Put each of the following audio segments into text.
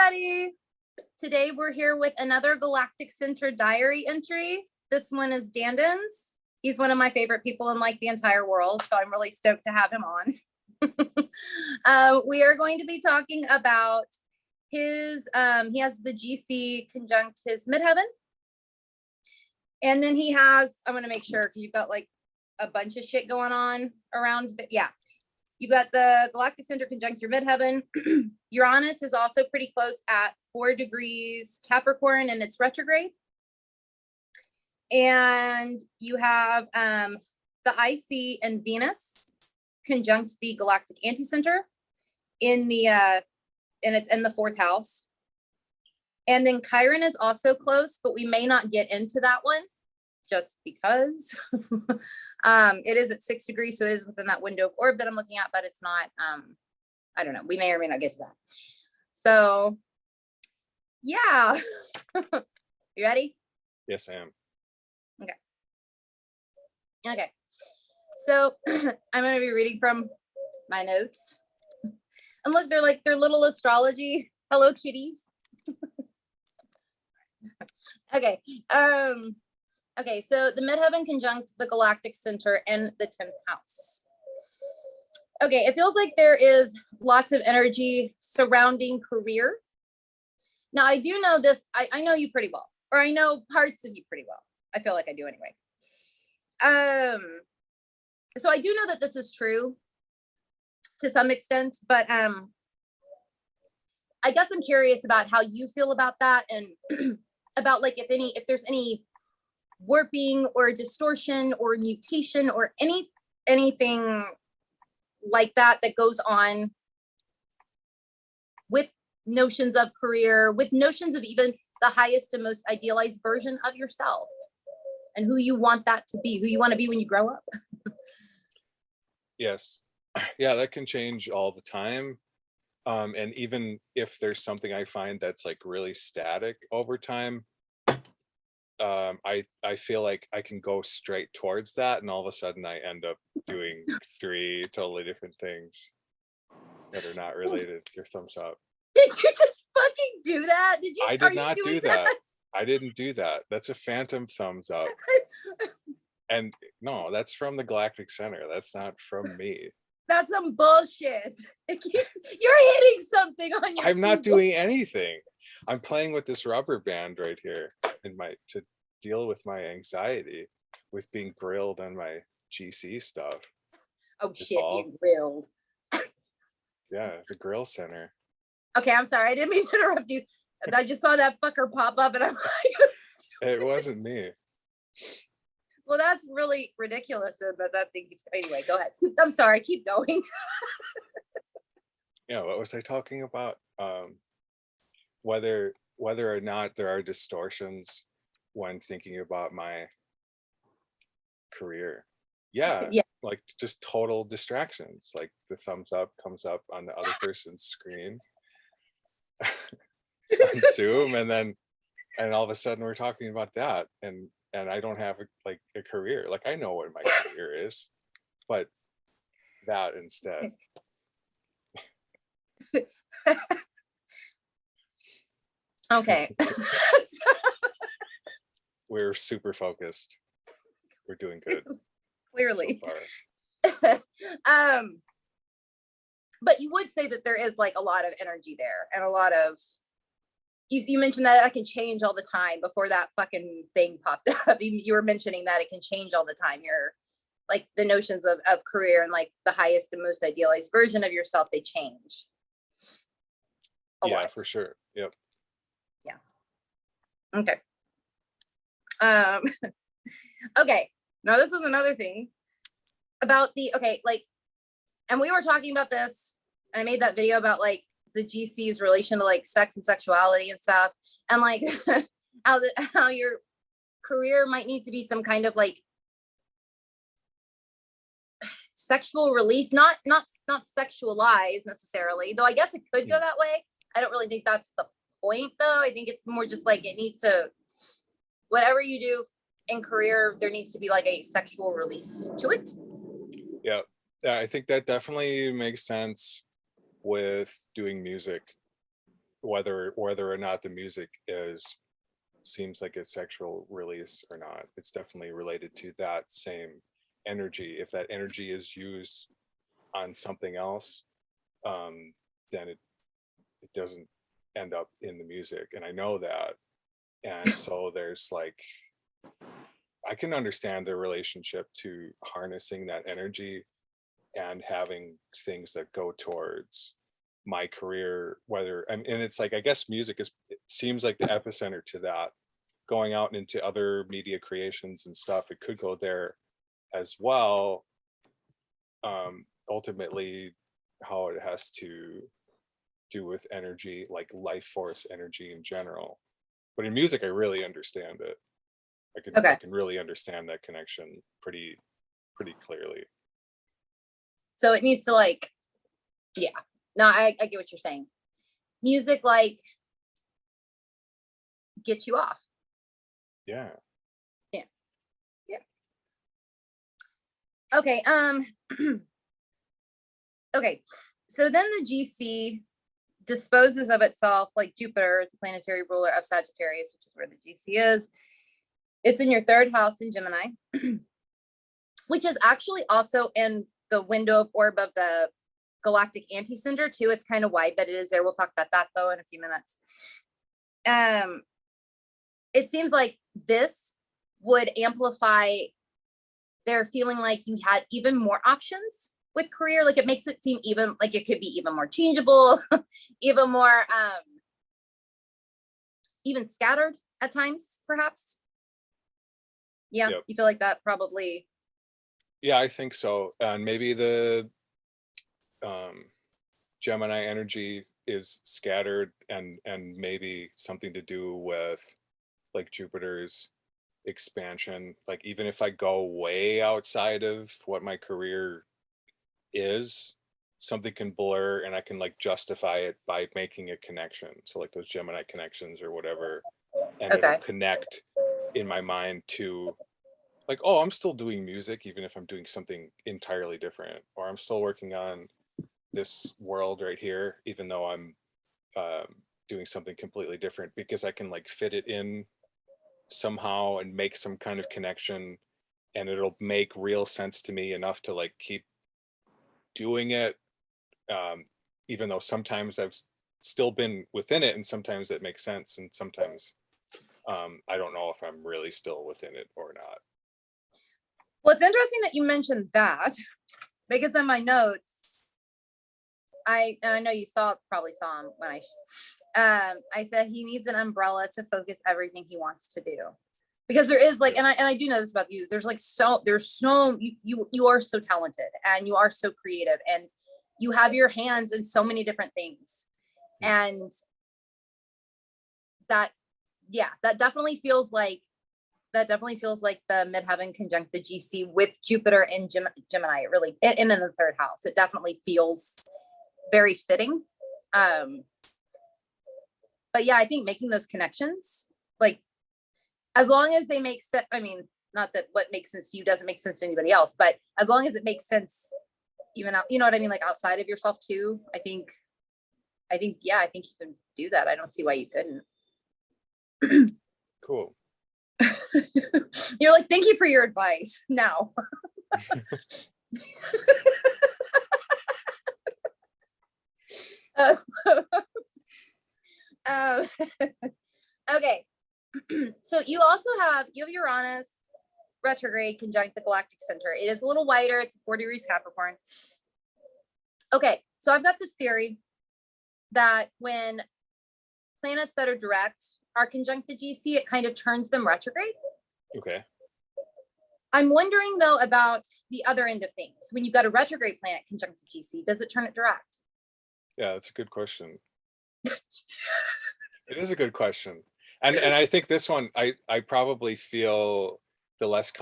everybody. Today we're here with another Galactic Center Diary entry. This one is Dandin's. He's one of my favorite people in like the entire world, so I'm really stoked to have him on. We are going to be talking about his, he has the GC conjunct his midheaven. And then he has, I'm going to make sure because you've got like a bunch of shit going on around. Yeah. You've got the Galactic Center conjunct your midheaven. Uranus is also pretty close at 4 degrees Capricorn and it's retrograde. And you have the IC and Venus conjunct the Galactic Anti-Center in the and it's in the 4th house. And then Chiron is also close, but we may not get into that one just because it is at 6 degrees, so it is within that window of orb that I'm looking at, but it's not I don't know, we may or may not get to that. So yeah. You ready? Yes, I am. Okay, so I'm going to be reading from my notes, and look, they're little astrology Hello Kitties. Okay, okay, so the midheaven conjunct the Galactic Center in the 10th house. Okay, it feels like there is lots of energy surrounding career. Now, I do know this, I know you pretty well, or I know parts of you pretty well. I feel like I do anyway. So I do know that this is true to some extent, but I guess I'm curious about how you feel about that, and about like if there's any warping or distortion or mutation or anything like that goes on with notions of career, with notions of even the highest and most idealized version of yourself, and who you want that to be, who you want to be when you grow up. Yes. Yeah, that can change all the time. And even if there's something I find that's like really static over time, I feel like I can go straight towards that, and all of a sudden I end up doing 3 totally different things that are not related. Your thumbs up. Did you just fucking do that? Did you? I did not do that. I didn't do that. That's a phantom thumbs up. And no, that's from the Galactic Center. That's not from me. That's some bullshit. You're hitting something on your I'm not keyboard. doing anything. I'm playing with this rubber band right here to deal with my anxiety with being grilled on my GC stuff. Oh shit, being grilled. Yeah, the grill center. Okay, I'm sorry. I didn't mean to interrupt you. I just saw that fucker pop up and I'm like, it wasn't me. Well, that's really ridiculous that thing keeps, anyway, go ahead. I'm sorry, keep going. Yeah, what was I talking about? Whether or not there are distortions when thinking about my career. Yeah, yeah. Like just total distractions. Like the thumbs up comes up on the other person's screen on Zoom, and all of a sudden we're talking about that, and I don't have a career. Like I know what my career is, but that instead. Okay. We're super focused. We're doing good. Clearly. So far. But you would say that there is like a lot of energy there, and a lot of, you mentioned that can change all the time. Before that fucking thing popped up, you were mentioning that it can change all the time. You're like the notions of career and like the highest and most idealized version of yourself, they change a lot. For sure. Yep. Yeah. Okay. Okay, now this was another thing about and we were talking about this, and I made that video about like the GC's relation to like sex and sexuality and stuff, and like how your career might need to be some kind of like sexual release, not sexualized necessarily, though I guess it could go that way. I don't really think that's the point though. I think it's more just like it needs to, whatever you do in career, there needs to be like a sexual release to it. Yeah, I think that definitely makes sense with doing music. whether or not the music seems like a sexual release or not. It's definitely related to that same energy. If that energy is used on something else, then it doesn't end up in the music, and I know that. And so there's like, I can understand the relationship to harnessing that energy and having things that go towards my career, whether and it's like, I guess music it seems like the epicenter to that, going out into other media creations and stuff. It could go there as well. Ultimately, how it has to do with energy, like life force energy in general. But in music, I really understand it. I can really understand that connection pretty clearly. So it needs to like, yeah. No, I get what you're saying. Music like gets you off. Yeah. Yeah. Yeah. Okay. Okay. So then the GC disposes of itself like Jupiter is the planetary ruler of Sagittarius, which is where the GC is. It's in your third house in Gemini, which is actually also in the window of orb of the Galactic Anti-Center too. It's kind of wide, but it is there. We'll talk about that though in a few minutes. It seems like this would amplify their feeling like you had even more options with career. Like it makes it seem even like it could be even more changeable, even more even scattered at times, perhaps. Yeah, yep. You feel like that probably. Yeah, I think so. And maybe the Gemini energy is scattered, and maybe something to do with like Jupiter's expansion. Like even if I go way outside of what my career is, something can blur and I can like justify it by making a connection. So like those Gemini connections or whatever, and it'll connect in my mind to like, oh, I'm still doing music even if I'm doing something entirely different, or I'm still working on this world right here even though I'm doing something completely different, because I can like fit it in somehow and make some kind of connection, and it'll make real sense to me enough to like keep doing it, even though sometimes I've still been within it and sometimes it makes sense and sometimes I don't know if I'm really still within it or not. Well, it's interesting that you mentioned that, because in my notes I know you probably saw him when I said he needs an umbrella to focus everything he wants to do, because there is like, and I do know this about you. There's you are so talented and you are so creative and you have your hands in so many different things, and that definitely feels like the midheaven conjunct the GC with Jupiter and Gemini. It really, and in the third house, it definitely feels very fitting. But yeah, I think making those connections, like as long as they make sense, I mean, not that what makes sense to you doesn't make sense to anybody else, but as long as it makes sense even out, you know what I mean, like outside of yourself too, I think you can do that. I don't see why you couldn't. Cool. You're like, thank you for your advice. Now. Okay. So you have Uranus retrograde conjunct the Galactic Center. It is a little wider. It's 4 degrees Capricorn. Okay, so I've got this theory that when planets that are direct are conjunct the GC, it kind of turns them retrograde. Okay. I'm wondering though about the other end of things. When you've got a retrograde planet conjunct the GC, does it turn it direct? Yeah, that's a good question. It is a good question. And I think this one, I probably feel the least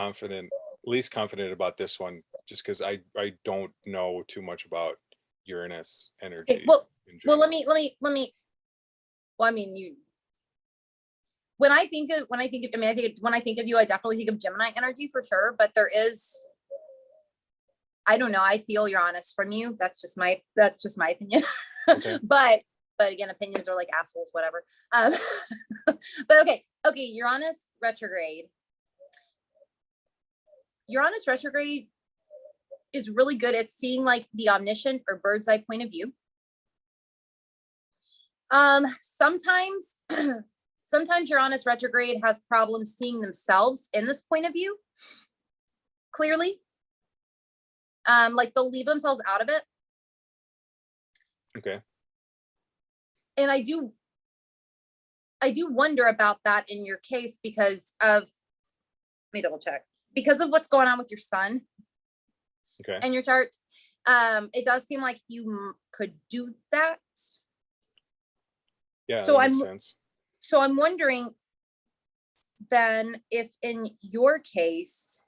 confident about this one, just because I don't know too much about Uranus energy. Okay, well, let me. Well, I mean, when I think of you, I definitely think of Gemini energy for sure. But there is, I don't know. I feel Uranus from you. That's just my opinion. Okay. But but again, opinions are like assholes, whatever. But okay, Uranus retrograde. Uranus retrograde is really good at seeing like the omniscient or bird's eye point of view. Sometimes sometimes Uranus retrograde has problems seeing themselves in this point of view clearly. Like they'll leave themselves out of it. Okay. And I do wonder about that in your case because of, let me double check, because of what's going on with your sun. Okay. And your chart. It does seem like you could do that. Yeah, so that makes sense. So I'm wondering then if in your case,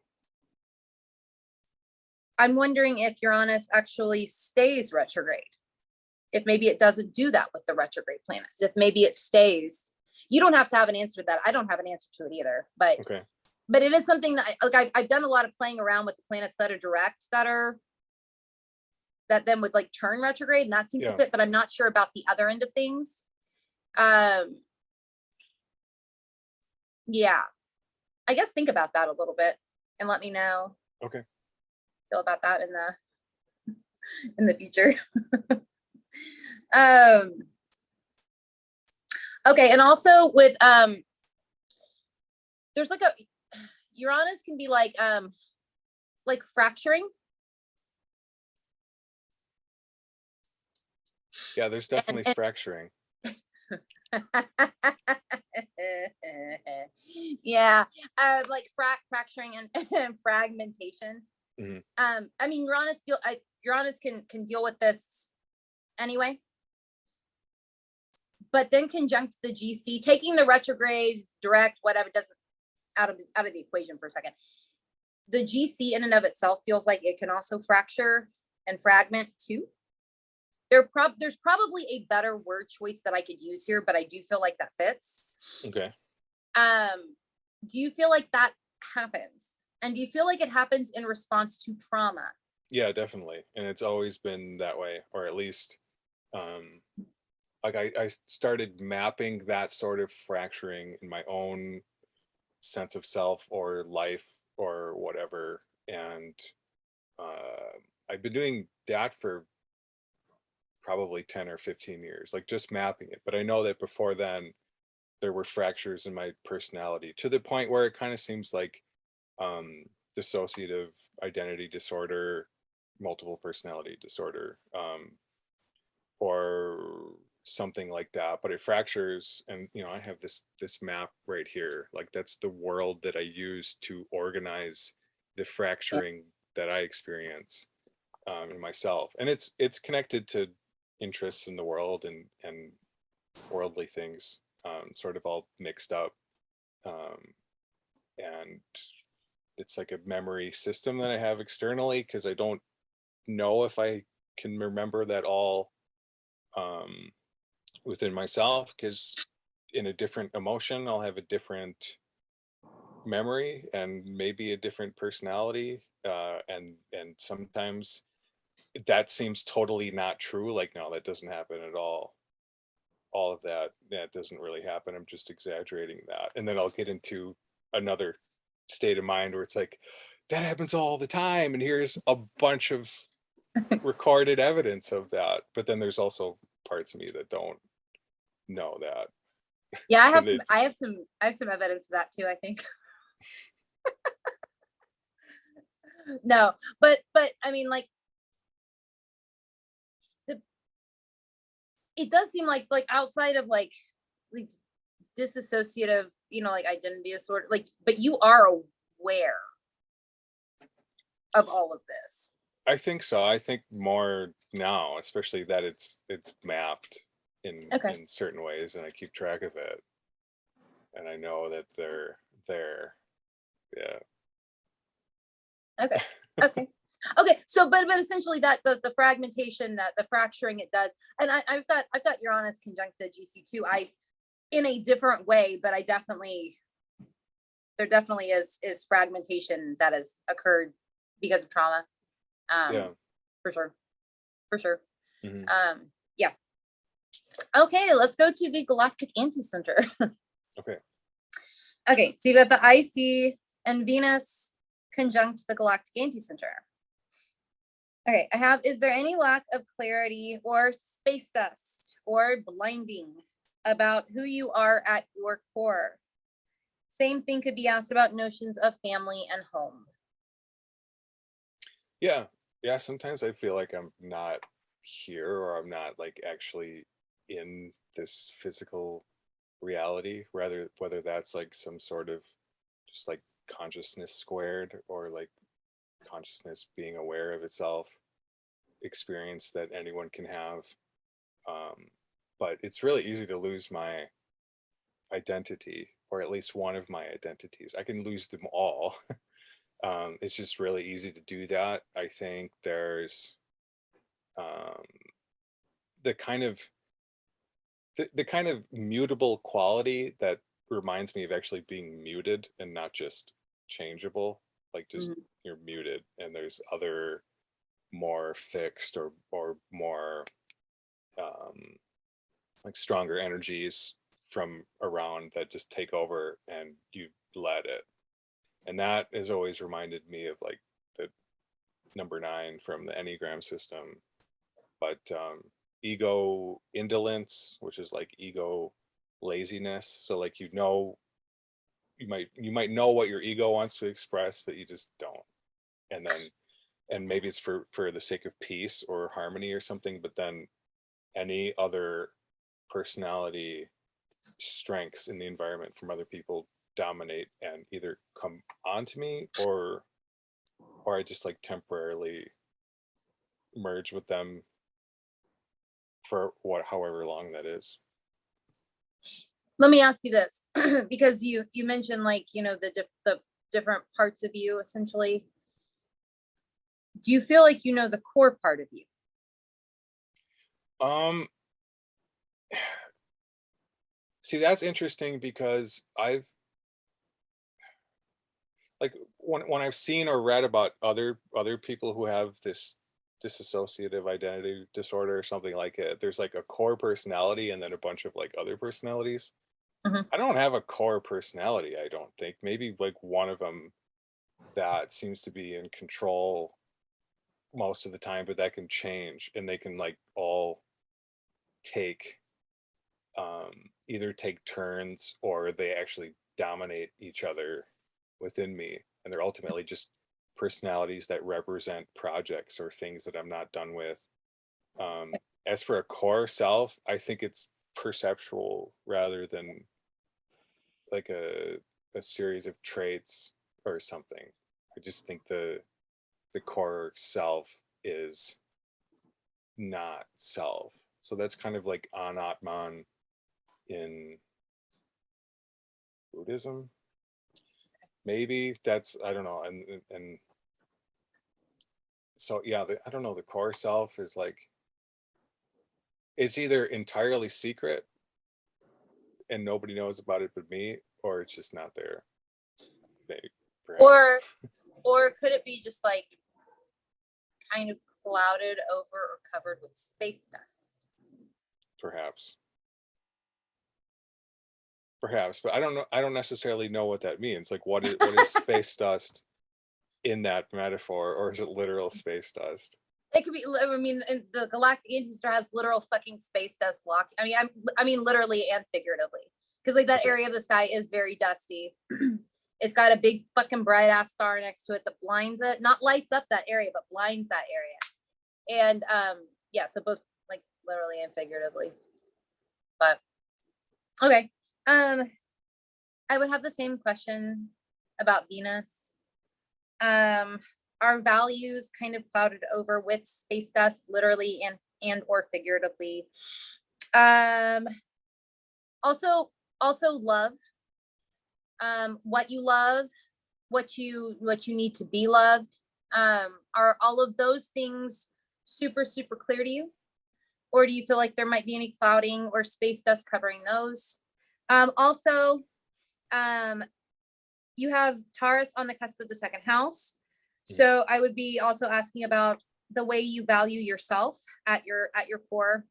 I'm wondering if Uranus actually stays retrograde. If maybe it doesn't do that with the retrograde planets. If maybe it stays. You don't have to have an answer to that. I don't have an answer to it either. But okay. But it is something that I've done a lot of playing around with the planets that are direct, that then would like turn retrograde, and that seems to fit, but I'm not sure about the other end of things. Yeah, I guess think about that a little bit and let me know. Okay. Feel about that in the future. Okay, and also with there's like a Uranus can be like fracturing. Yeah, there's definitely fracturing. Yeah, like fracturing and fragmentation. Mm-hmm. I mean, Uranus can deal with this anyway, but then conjunct the GC, taking the retrograde, direct, whatever, doesn't out of the equation for a second. The GC in and of itself feels like it can also fracture and fragment too. There's probably a better word choice that I could use here, but I do feel like that fits. Okay. Do you feel like that happens? And do you feel like it happens in response to trauma? Yeah, definitely. And it's always been that way, or at least like I started mapping that sort of fracturing in my own sense of self or life or whatever. And I've been doing that for probably 10 or 15 years, like just mapping it. But I know that before then there were fractures in my personality to the point where it kind of seems like dissociative identity disorder, multiple personality disorder, or something like that. But it fractures, and I have this map right here, like that's the world that I use to organize the fracturing that I experience in myself. And it's connected to interests in the world and worldly things, sort of all mixed up. And it's like a memory system that I have externally, because I don't know if I can remember that all within myself, because in a different emotion I'll have a different memory and maybe a different personality, and sometimes that seems totally not true, like no, that doesn't happen at all of that doesn't really happen, I'm just exaggerating that. And then I'll get into another state of mind where it's like, that happens all the time and here's a bunch of recorded evidence of that. But then there's also parts of me that don't know that. Yeah, I have some evidence of that too, I think. No, but I mean, like, it does seem like outside of like disassociative, like identity disorder, like, but you are aware of all of this. I think so. I think more now, especially that it's mapped in certain ways, and I keep track of it, and I know that they're there. Yeah. Okay. So, but essentially that the fragmentation, the fracturing it does, and I've got Uranus conjunct the GC too. In a different way, but there definitely is fragmentation that has occurred because of trauma. Yeah. For sure. Mm-hmm. Yeah. Okay, let's go to the Galactic Anti-Center. Okay. Okay, so you've got the IC and Venus conjunct the Galactic Anti-Center. Okay, I have, is there any lack of clarity or space dust or blinding about who you are at your core? Same thing could be asked about notions of family and home. Yeah. Yeah. Sometimes I feel like I'm not here, or I'm not like actually in this physical reality, rather whether that's like some sort of just like consciousness squared, or like consciousness being aware of itself experience that anyone can have. But it's really easy to lose my identity, or at least one of my identities. I can lose them all. It's just really easy to do that. I think there's um, the kind of the kind of mutable quality that reminds me of actually being muted and not just changeable. Like just you're muted, and there's other more fixed or more um, like stronger energies from around that just take over and you let it. And that has always reminded me of like the number 9 from the Enneagram system. But ego indolence, which is like ego laziness. So like, you know, you might know what your ego wants to express, but you just don't. And then, and maybe it's for the sake of peace or harmony or something, but then any other personality strengths in the environment from other people dominate and either come onto me, or I just like temporarily merge with them for however long that is. Let me ask you this, because you mentioned like, you know, the different parts of you essentially. Do you feel like you know the core part of you? Um See, that's interesting because I've like when I've seen or read about other people who have this dissociative identity disorder or something like it, there's like a core personality and then a bunch of like other personalities. Mhm. I don't have a core personality, I don't think. Maybe like one of them that seems to be in control most of the time, but that can change, and they can like all take either take turns, or they actually dominate each other within me, and they're ultimately just personalities that represent projects or things that I'm not done with. As for a core self, I think it's perceptual rather than like a series of traits or something. I just think the core self is not self. So that's kind of like anatman in Buddhism. Maybe that's, I don't know. And so yeah, I don't know. The core self is like, it's either entirely secret and nobody knows about it but me, or it's just not there. Maybe, perhaps. Or could it be just like kind of clouded over or covered with space dust? Perhaps. Perhaps, but I don't know. I don't necessarily know what that means. Like, what is space dust in that metaphor, or is it literal space dust? It could be. I mean, the Galactic Anti-Center has literal fucking space dust block. I mean, literally and figuratively, because like that Okay. area of the sky is very dusty. It's got a big fucking bright ass star next to it that blinds it, not lights up that area, but blinds that area. And yeah, so both like literally and figuratively. But okay, I would have the same question about Venus. Our values kind of clouded over with space dust, literally and or figuratively. Also love. What you love, what you need to be loved. Are all of those things super clear to you, or do you feel like there might be any clouding or space dust covering those? Also, you have Taurus on the cusp of the second house. So I would be also asking about the way you value yourself at your core.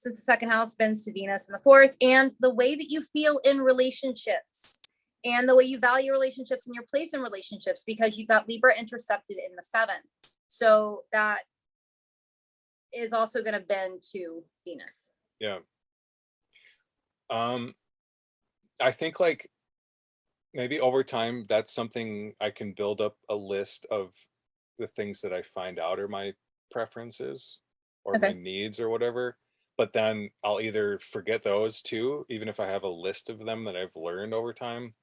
since the second house bends to Venus in the fourth, and the way that you feel in relationships and the way you value relationships and your place in relationships, because you've got Libra intercepted in the seventh. So that is also going to bend to Venus. Yeah. I think like maybe over time, that's something I can build up a list of the things that I find out are my preferences or my Okay. needs or whatever. But then I'll either forget those too, even if I have a list of them that I've learned over time,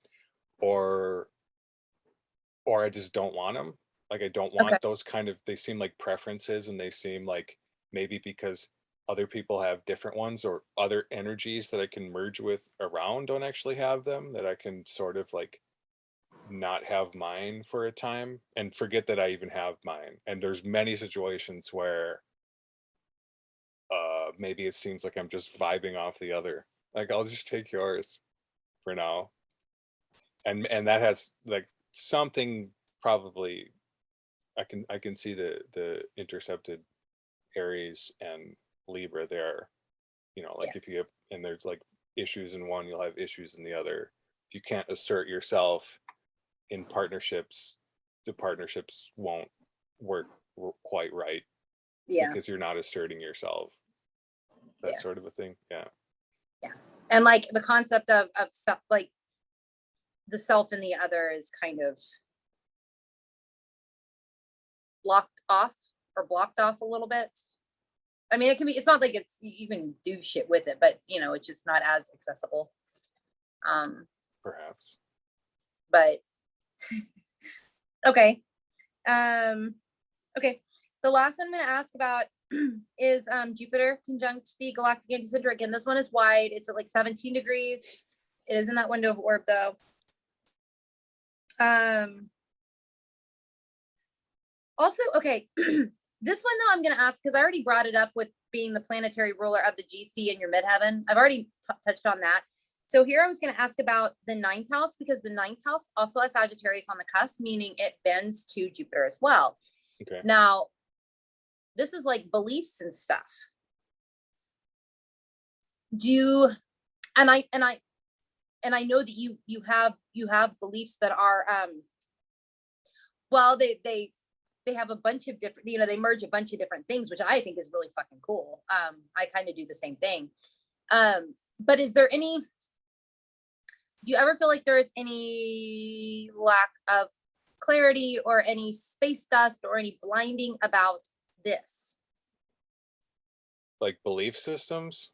or I just don't want them. Like I don't Okay. want those kind of, they seem like preferences, and they seem like maybe because other people have different ones, or other energies that I can merge with around don't actually have them, that I can sort of like not have mine for a time and forget that I even have mine. And there's many situations where maybe it seems like I'm just vibing off the other. Like I'll just take yours for now. And that has like something, probably I can see the intercepted Aries and Libra there. You know, like Yeah. if you have, and there's like issues in one, you'll have issues in the other. If you can't assert yourself in partnerships, the partnerships won't work quite right Yeah. because you're not asserting yourself. That Yeah. sort of a thing. Yeah. Yeah. And like the concept of stuff like the self and the other is kind of blocked off or blocked off a little bit. I mean, it can be, it's not like it's, you can do shit with it, but you know, it's just not as accessible. Perhaps. But okay. Okay. The last one I'm going to ask about is Jupiter conjunct the Galactic Anti-Center. Again, this one is wide. It's at like 17 degrees. It is in that window of orb though. Also, okay, this one though I'm going to ask, because I already brought it up with being the planetary ruler of the GC in your midheaven. I've already touched on that. So here I was going to ask about the ninth house, because the ninth house also has Sagittarius on the cusp, meaning it bends to Jupiter as well. Okay. Now, this is like beliefs and stuff. And I know that you have beliefs that are well, they have a bunch of different, you know, they merge a bunch of different things, which I think is really fucking cool. I kind of do the same thing. But is there any, do you ever feel like there is any lack of clarity or any space dust or any blinding about this? Like belief systems?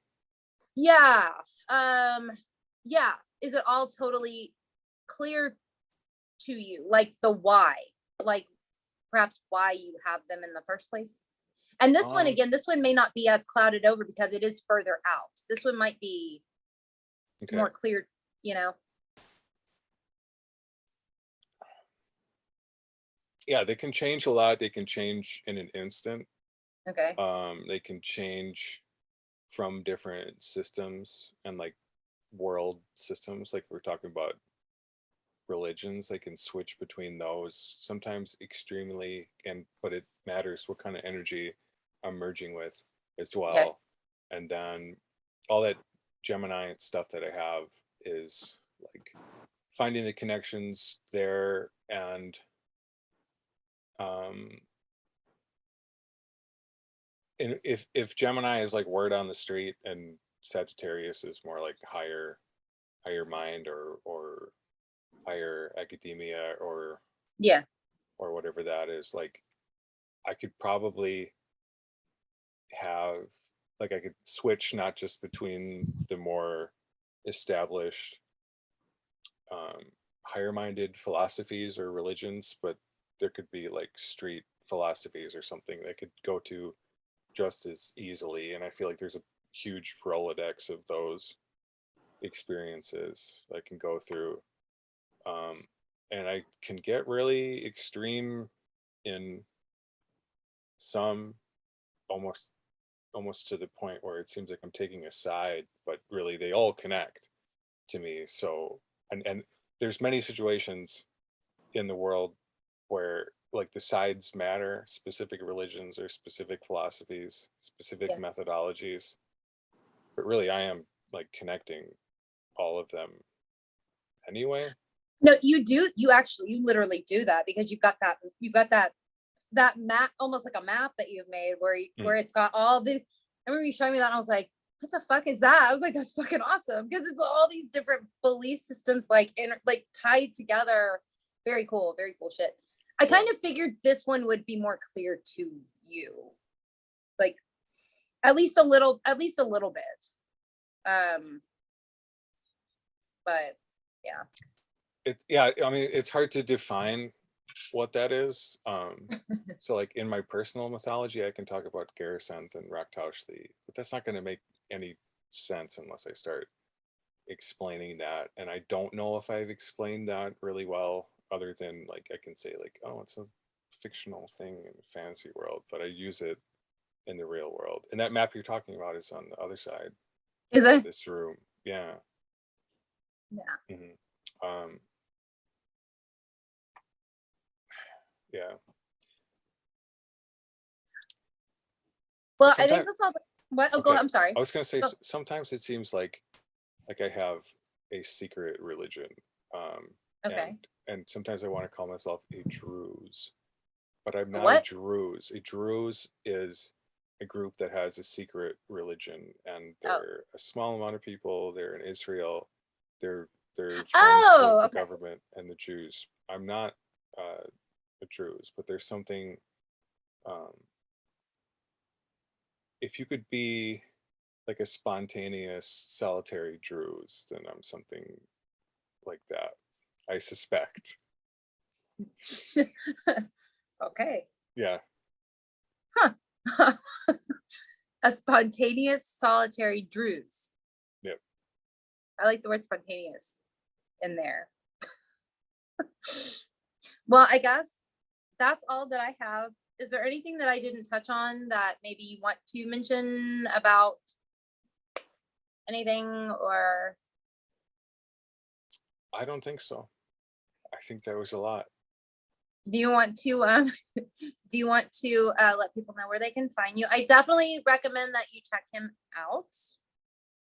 Yeah. Yeah. Is it all totally clear to you? Like the why, like perhaps why you have them in the first place? And this one, again, this one may not be as clouded over because it is further out. This one might be more clear, you know? Yeah, they can change a lot. They can change in an instant. Okay. They can change from different systems and like world systems. Like we're talking about religions, they can switch between those sometimes extremely, but it matters what kind of energy I'm merging with as well. Okay. And then all that Gemini stuff that I have is like finding the connections there. And and if Gemini is like word on the street, and Sagittarius is more like higher mind, or higher academia, or Yeah. or whatever that is, like I could probably have, like I could switch not just between the more established higher minded philosophies or religions, but there could be like street philosophies or something that could go to just as easily. And I feel like there's a huge Rolodex of those experiences that I can go through. And I can get really extreme in some, almost to the point where it seems like I'm taking a side, but really they all connect to me. So, and there's many situations in the world where like the sides matter, specific religions or specific philosophies, specific Yeah. methodologies. but really I am like connecting all of them anyway. No, you do. You literally do that because you've got that map, almost like a map that you've made where it's got all the. I remember you showing me that and I was like, what the fuck is that? I was like, that's fucking awesome because it's all these different belief systems like tied together. Very cool shit. I kind of figured this one would be more clear to you, like at least a little bit. But yeah. I mean, it's hard to define what that is. So like in my personal mythology, I can talk about Garasenth and Rakhtaushli, but that's not going to make any sense unless I start explaining that. And I don't know if I've explained that really well, other than like I can say like, oh, it's a fictional thing in the fantasy world, but I use it in the real world. And that map you're talking about is on the other side Is of it? this room. Yeah. Yeah. Yeah. Well, I think that's all. What? Oh, okay. go ahead. I'm sorry. I was going to say Go. sometimes it seems like I have a secret religion. Okay. And sometimes I want to call myself a Druze, but I'm not a What? Druze. A Druze is a group that has a secret religion, and they're a small amount of people. They're in Israel. They're friends with the government and the Jews. I'm not a Druze, but there's something. If you could be like a spontaneous solitary Druze, then I'm something like that, I suspect. Okay. Yeah. Huh. A spontaneous solitary Druze. Yep. I like the word spontaneous in there. Well, I guess that's all that I have. Is there anything that I didn't touch on that maybe you want to mention about anything, or? I don't think so. I think that was a lot. Do you want to let people know where they can find you? I definitely recommend that you check him out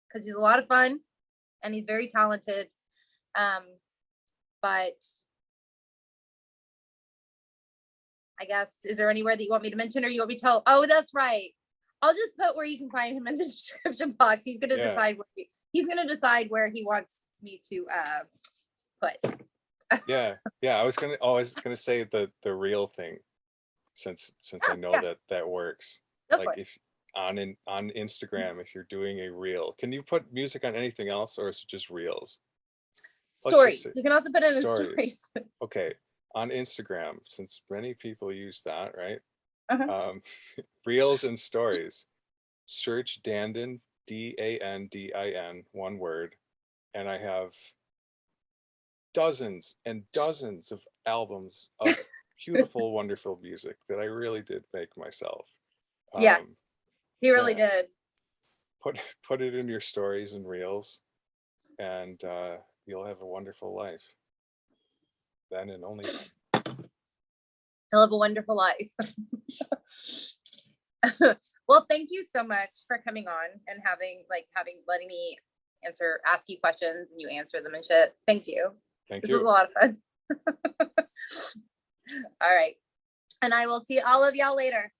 because he's a lot of fun and he's very talented. But I guess, is there anywhere that you want me to mention, or you want me to tell? Oh, that's right. I'll just put where you can find him in the description box. He's gonna decide where he wants me to put. Yeah. I was gonna say the real thing, since I know that works. Go like if on Instagram, if you're doing a reel, can you put music on anything else, or is it just reels? Stories. You can also put in stories. Okay. On Instagram, since many people use that, right? Reels and stories. Search Dandin, Dandin, one word, and I have dozens and dozens of albums of beautiful, wonderful music that I really did make myself. Yeah, he really did. Put it in your stories and reels, and you'll have a wonderful life. Then and only then. He'll have a wonderful life. Well, thank you so much for coming on and letting me ask you questions and you answer them and shit. Thank you. This was a lot of fun. All right. And I will see all of y'all later.